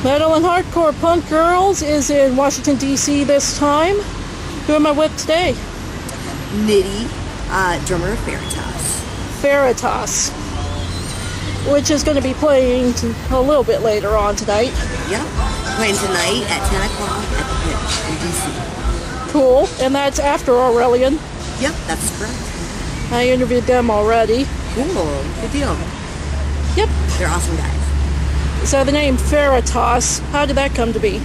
Metal and Hardcore Punk Girls is in Washington, D.C. this time. Who am I with today? Nidhi, drummer of Feritas. Feritas, which is going to be playing a little bit later on tonight. Yep, playing tonight at 10 o'clock at the Pitch in D.C. Cool, and that's after Aurelian. Yep, that's correct. I interviewed them already. Cool, good deal. Yep. They're awesome guys. So the name Feritas, how did that come to be?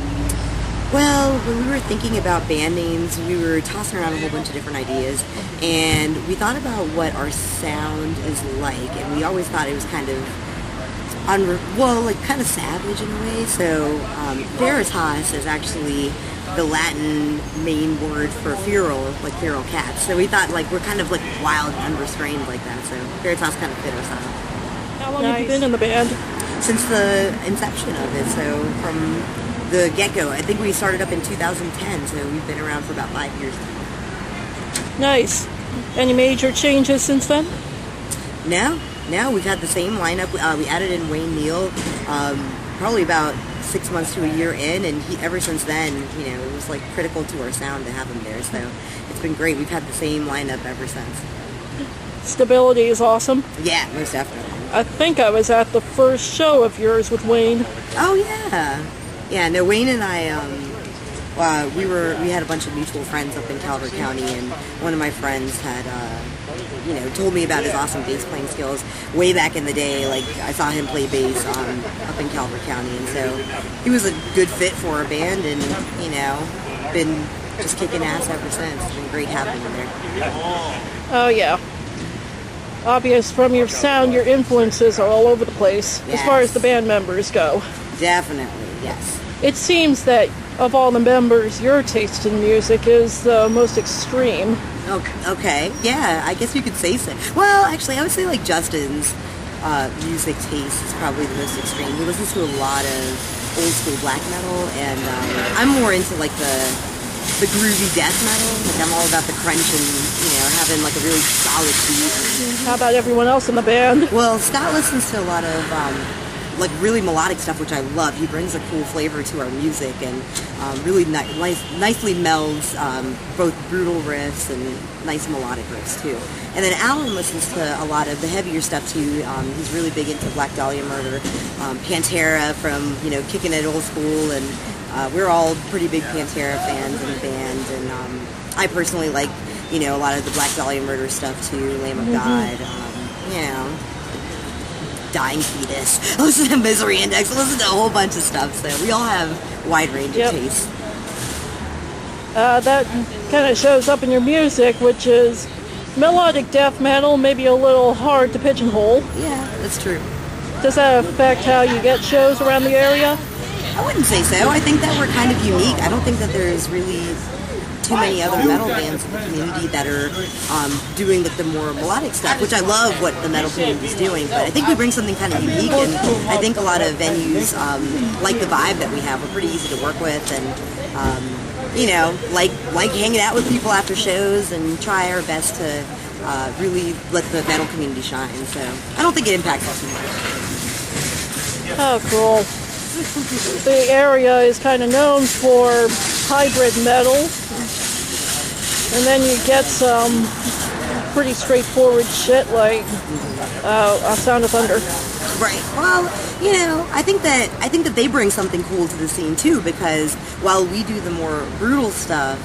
Well, when we were thinking about band names, we were tossing around a whole bunch of different ideas, and we thought about what our sound is like, and we always thought it was kind of, kind of savage in a way. So, Feritas is actually the Latin main word for feral, like feral cats. So we thought, like, we're kind of like wild and unrestrained like that. So Feritas kind of fit our style. How long have you been in the band? Since the inception of it, so from the get-go. I think we started up in 2010, so we've been around for about 5 years now. Nice. Any major changes since then? No, we've had the same lineup. We added in Wayne Neal probably about 6 months to a year in, and ever since then, it was like critical to our sound to have him there, so it's been great. We've had the same lineup ever since. Stability is awesome. Yeah, most definitely. I think I was at the first show of yours with Wayne. Oh yeah. Yeah, no, Wayne and I, we had a bunch of mutual friends up in Calvert County, and one of my friends had, told me about his awesome bass playing skills way back in the day. Like, I saw him play bass up in Calvert County, and so he was a good fit for our band, and, been just kicking ass ever since. It's been great having him there. Oh, yeah. Obvious from your sound, your influences are all over the place, yes, as far as the band members go. Definitely, yes. It seems that of all the members, your taste in music is the most extreme. Okay, yeah, I guess you could say so. Well, actually, I would say like Justin's music taste is probably the most extreme. He listens to a lot of old school black metal, and I'm more into like the groovy death metal. Like, I'm all about the crunch and, having like a really solid beat. How about everyone else in the band? Well, Scott listens to a lot of like really melodic stuff, which I love. He brings a cool flavor to our music, and really nicely melds both brutal riffs and nice melodic riffs too. And then Alan listens to a lot of the heavier stuff too. He's really big into Black Dahlia Murder, Pantera from Kicking It Old School, and we're all pretty big Pantera fans in the band. And I personally like a lot of the Black Dahlia Murder stuff too, Lamb of God, Dying Fetus, listen to Misery Index, listen to a whole bunch of stuff, so we all have a wide range of tastes. That kind of shows up in your music, which is melodic death metal, maybe a little hard to pigeonhole. Yeah, that's true. Does that affect how you get shows around the area? I wouldn't say so. I think that we're kind of unique. I don't think that there's really too many other metal bands in the community that are doing the more melodic stuff, which I love what the metal community is doing, but I think we bring something kind of unique, and I think a lot of venues like the vibe that we have. We're pretty easy to work with, and like hanging out with people after shows, and try our best to really let the metal community shine, so I don't think it impacts us too much. Oh, cool. The area is kind of known for hybrid metal, and then you get some pretty straightforward shit like Sound of Thunder. Right. Well, I think that they bring something cool to the scene too, because while we do the more brutal stuff,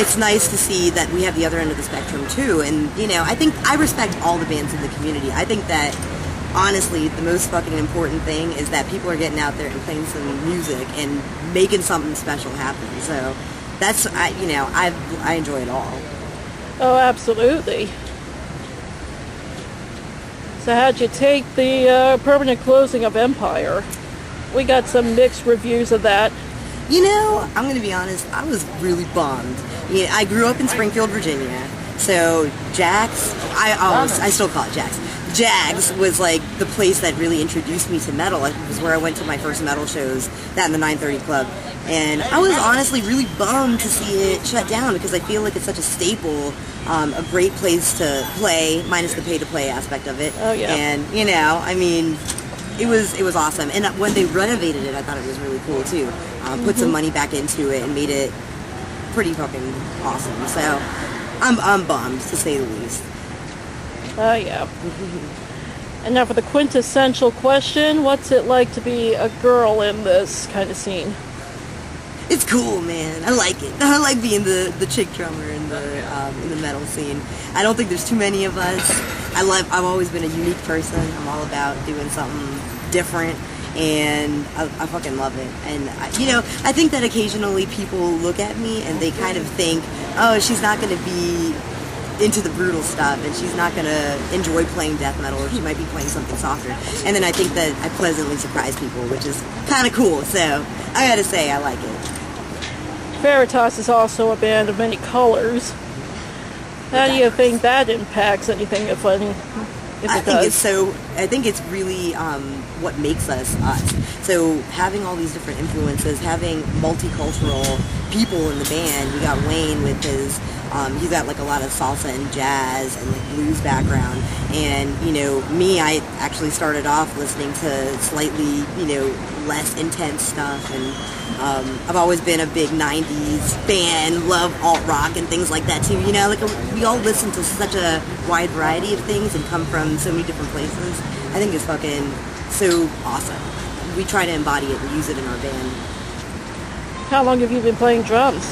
it's nice to see that we have the other end of the spectrum too. And I think I respect all the bands in the community. I think that honestly, the most fucking important thing is that people are getting out there and playing some music and making something special happen. So that's I enjoy it all. Oh, absolutely. So how'd you take the permanent closing of Empire? We got some mixed reviews of that. I'm going to be honest, I was really bummed. I grew up in Springfield, Virginia, so Jack's, I still call it Jack's. Jags was like the place that really introduced me to metal. It was where I went to my first metal shows, that in the 930 Club. And I was honestly really bummed to see it shut down, because I feel like it's such a staple, a great place to play, minus the pay-to-play aspect of it. Oh, yeah. And, it was awesome. And when they renovated it, I thought it was really cool too. Put some money back into it and made it pretty fucking awesome. So I'm bummed, to say the least. Oh, yeah. And now for the quintessential question, what's it like to be a girl in this kind of scene? It's cool, man. I like it. I like being the chick drummer in the metal scene. I don't think there's too many of us. I've always been a unique person. I'm all about doing something different, and I fucking love it. And I think that occasionally people look at me and they kind of think, oh, she's not going to be into the brutal stuff, and she's not going to enjoy playing death metal, or she might be playing something softer. And then I think that I pleasantly surprise people, which is kind of cool. So I gotta say, I like it. Feritas is also a band of many colors. How do you think that impacts anything, if any? I think it's really what makes us us. So having all these different influences, having multicultural people in the band. We got Wayne with his, he's got like a lot of salsa and jazz and like blues background. And me, I actually started off listening to slightly less intense stuff, and I've always been a big 90s fan, love alt rock and things like that too. We all listen to such a wide variety of things and come from so many different places. I think it's fucking so awesome. We try to embody it and use it in our band. How long have you been playing drums?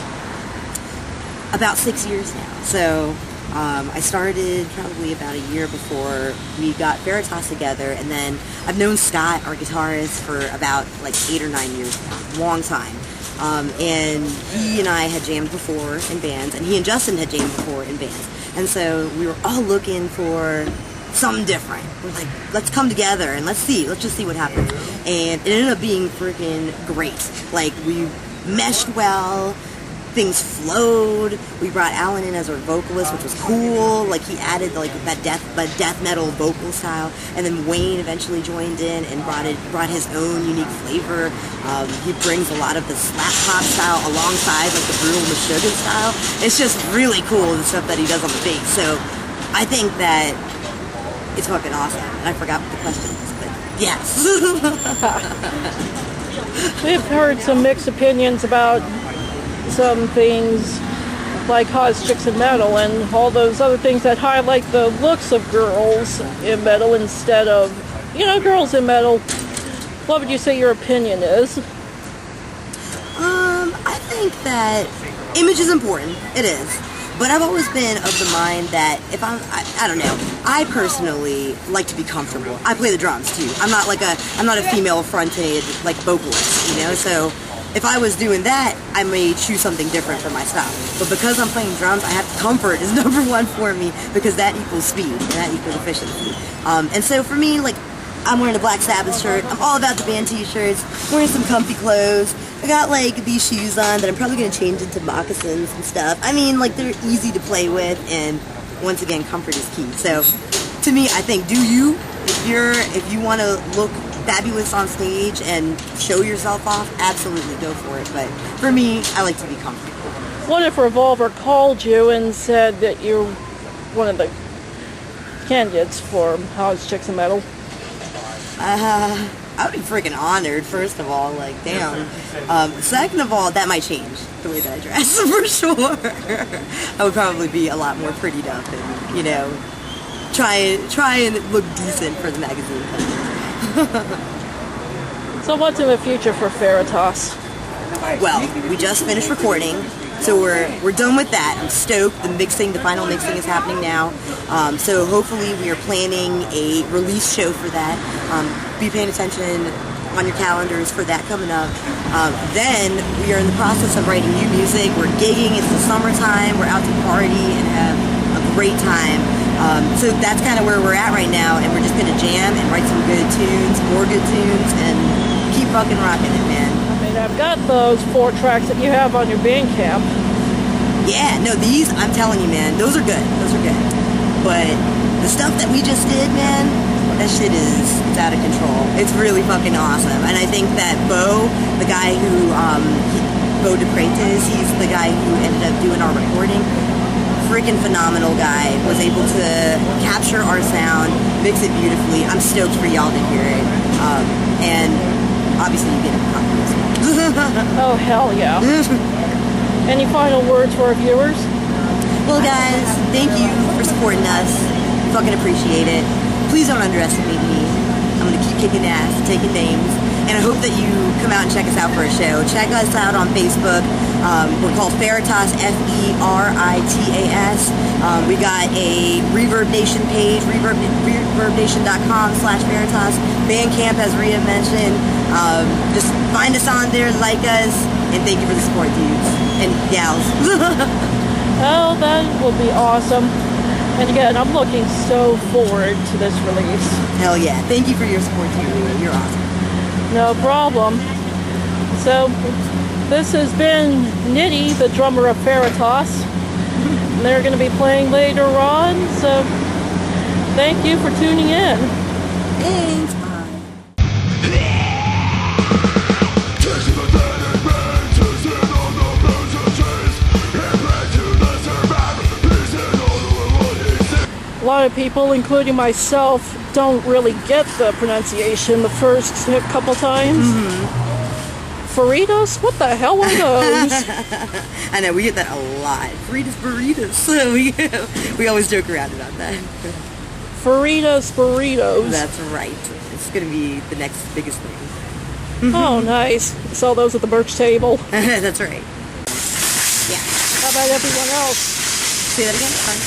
About 6 years now. So I started probably about a year before we got Feritas together, and then I've known Scott, our guitarist, for about like 8 or 9 years now, long time. And he and I had jammed before in bands, and he and Justin had jammed before in bands. And so we were all looking for something different. We're like, let's come together and let's just see what happens. And it ended up being freaking great. Like, we meshed well. Things flowed. We brought Alan in as our vocalist, which was cool. Like, he added like that death metal vocal style, and then Wayne eventually joined in and brought his own unique flavor. He brings a lot of the slap pop style alongside like the brutal Meshuggah style. It's just really cool, the stuff that he does on the bass. So I think that it's fucking awesome. And I forgot what the question was, but yes. We've heard some mixed opinions about some things like Hot Chicks in Metal and all those other things that highlight the looks of girls in metal instead of, girls in metal. What would you say your opinion is? I think that image is important. It is. But I've always been of the mind that if I don't know, I personally like to be comfortable. I play the drums too. I'm not a female fronted like vocalist, so if I was doing that, I may choose something different for my style. But because I'm playing drums, comfort is number one for me, because that equals speed and that equals efficiency. And so for me, like, I'm wearing a Black Sabbath shirt. I'm all about the band t-shirts, wearing some comfy clothes. I got like these shoes on that I'm probably going to change into moccasins and stuff. I mean, like, they're easy to play with, and once again, comfort is key. So to me, I think, do you, if you want to look fabulous on stage and show yourself off, absolutely go for it. But for me, I like to be comfortable. What if Revolver called you and said that you're one of the candidates for Hot Chicks in Metal? I would be freaking honored, first of all, like, damn. Second of all, that might change the way that I dress, for sure. I would probably be a lot more prettied up and, try and look decent for the magazine cover. So what's in the future for Feritas? Well, we just finished recording, so we're done with that. I'm stoked. The final mixing is happening now. So hopefully we are planning a release show for that. Be paying attention on your calendars for that coming up. Then we are in the process of writing new music. We're gigging. It's the summertime. We're out to party and have a great time. So that's kind of where we're at right now, and we're just gonna jam and write some good tunes, more good tunes, and keep fucking rocking it, man. I mean, I've got those 4 tracks that you have on your Bandcamp. Yeah, no, these, I'm telling you, man, those are good. But the stuff that we just did, man, that shit is out of control. It's really fucking awesome. And I think that Bo, the guy who, Bo DePrentes, he's the guy who ended up doing our recording. Freaking phenomenal guy, was able to capture our sound, mix it beautifully. I'm stoked for y'all to hear it. obviously you get a copy as well. Oh, hell yeah. Any final words for our viewers? Well, guys, thank you for supporting us. Fucking appreciate it. Please don't underestimate me. I'm gonna keep kicking ass, taking names, and I hope that you come out and check us out for a show. Check us out on Facebook. We're called Feritas, Feritas. We got a Reverb Nation page, reverbnation.com/Feritas. Bandcamp, as Rhea mentioned. Just find us on there, like us, and thank you for the support, dudes and gals. Oh, that will be awesome. And again, I'm looking so forward to this release. Hell yeah. Thank you for your support too, Rhea. You're awesome. No problem. So, this has been Nidhi, the drummer of Feritas. They're going to be playing later on, so thank you for tuning in. Thanks. Bye. A lot of people, including myself, don't really get the pronunciation the first couple times. Feritas? What the hell are those? I know, we get that a lot. Feritas burritos. So we always joke around about that. Feritas burritos. That's right. It's going to be the next biggest thing. Oh, nice. Saw those at the merch table. That's right. Yeah. How about everyone else? Say that again? Sorry.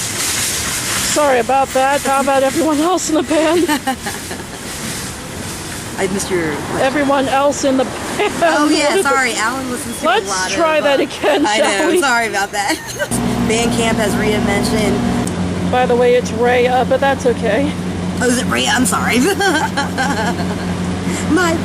Sorry about that. How about everyone else in the band? I missed your question. Everyone else in the band. Oh yeah, sorry. Alan listens to a lot of... Let's try that again, I shall know, we? sorry about that. Bandcamp, as Rhea mentioned. By the way, it's Rhea, but that's okay. Oh, is it Rhea? I'm sorry. My